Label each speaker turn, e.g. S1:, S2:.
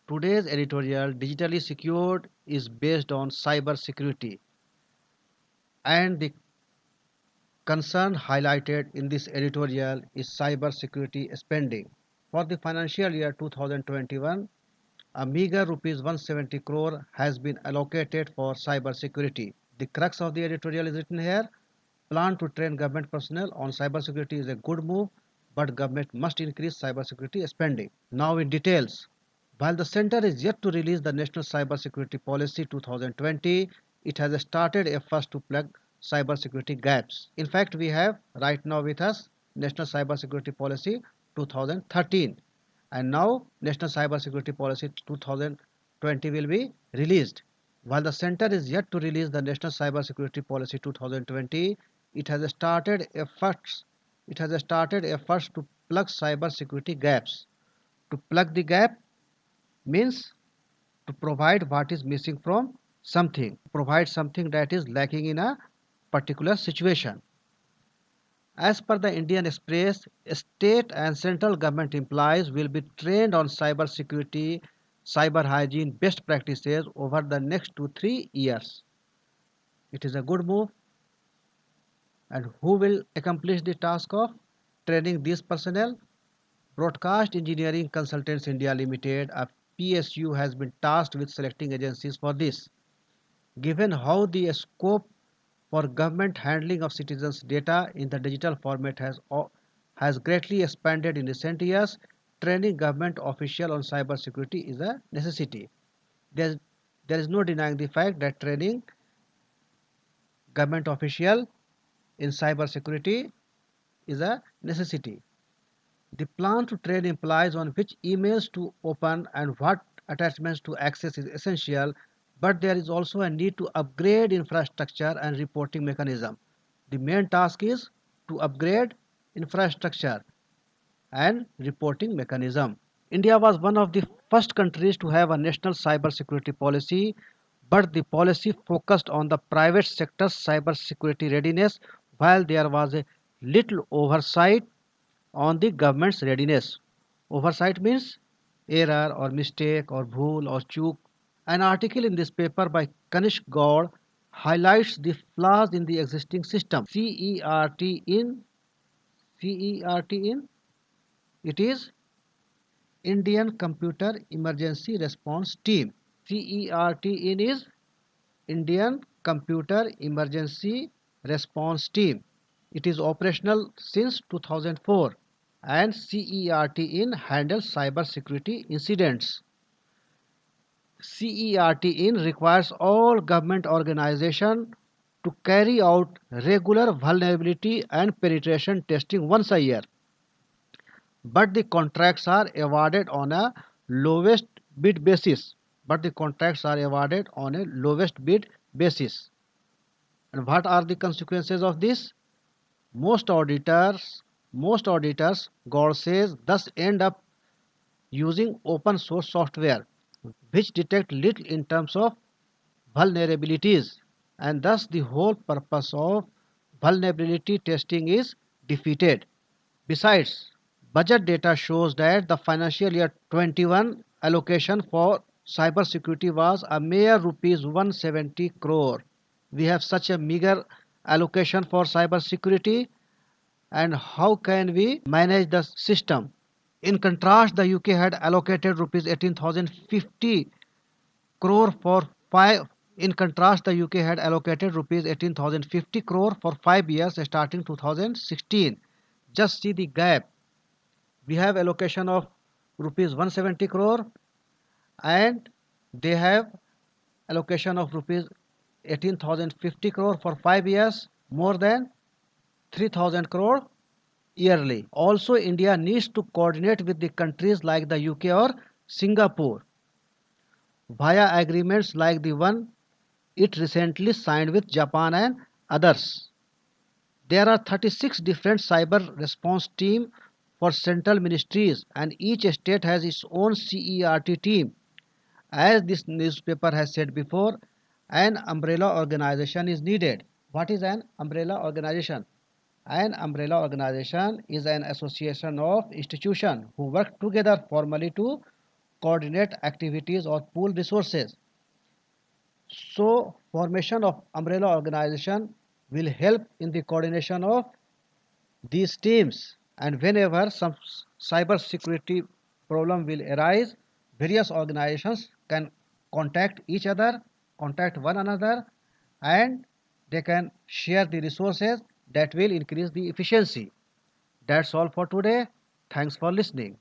S1: Today's editorial, Digitally Secured, is based on cybersecurity, and the concern highlighted in this editorial is cybersecurity spending. For the financial year 2021, a meager rupees 170 crore has been allocated for cybersecurity. The crux of the editorial is written here. Plan to train government personnel on cybersecurity is a good move, but government must increase cybersecurity spending. Now in details. While the center is yet to release the National Cybersecurity Policy 2020, it has started efforts to plug cybersecurity gaps. In fact, we have right now with us National Cybersecurity Policy 2013, and now National Cybersecurity Policy 2020 will be released. While the center is yet to release the National Cybersecurity Policy 2020, it has started efforts to plug cybersecurity gaps. To plug the gap means to provide what is missing from something, provide something that is lacking in a particular situation. As per the Indian Express, state and central government employees will be trained on cyber security, cyber hygiene best practices over the next 2-3 years. It is a good move. And who will accomplish the task of training these personnel? Broadcast Engineering Consultants India Limited, a PSU, has been tasked with selecting agencies for this. Given how the scope for government handling of citizens' data in the digital format has greatly expanded in recent years, training government officials on cybersecurity is a necessity. There is no denying the fact that training government officials in cybersecurity is a necessity. The plan to train employees on which emails to open and what attachments to access is essential, but there is also a need to upgrade infrastructure and reporting mechanism. The main task is to upgrade infrastructure and reporting mechanism. India was one of the first countries to have a national cyber security policy, but the policy focused on the private sector's cyber security readiness while there was a little oversight on the government's readiness. Oversight means error or mistake or bhool or chook. An article in this paper by Kanishk Gaur highlights the flaws in the existing system. CERT in it is Indian Computer Emergency Response Team. CERT in is Indian Computer Emergency Response Team. It is operational since 2004, and CERT in handles cyber security incidents. CERT in requires all government organizations to carry out regular vulnerability and penetration testing once a year, but the contracts are awarded on a lowest bid basis. And what are the consequences of this? Most auditors, Gaur says, thus end up using open source software which detect little in terms of vulnerabilities, and thus the whole purpose of vulnerability testing is defeated. Besides, budget data shows that the financial year 21 allocation for cybersecurity was a mere rupees 170 crore. We have such a meager allocation for cybersecurity, and how can we manage the system? In contrast, the UK had allocated rupees 18,050 crore for 5 in contrast the UK had allocated rupees 18,050 crore for 5 years starting 2016. Just see the gap. We have allocation of rupees 170 crore, and they have allocation of rupees 18,050 crore for 5 years, more than 3,000 crore yearly. Also, India needs to coordinate with the countries like the UK or Singapore via agreements like the one it recently signed with Japan and others. There are 36 different cyber response teams for central ministries, and each state has its own CERT team. As this newspaper has said before, an umbrella organization is needed. What is an umbrella organization? An umbrella organization is an association of institutions who work together formally to coordinate activities or pool resources. So formation of umbrella organization will help in the coordination of these teams, and whenever some cyber security problem will arise, various organizations can contact each other, contact one another, and they can share the resources that will increase the efficiency. That's all for today. Thanks for listening.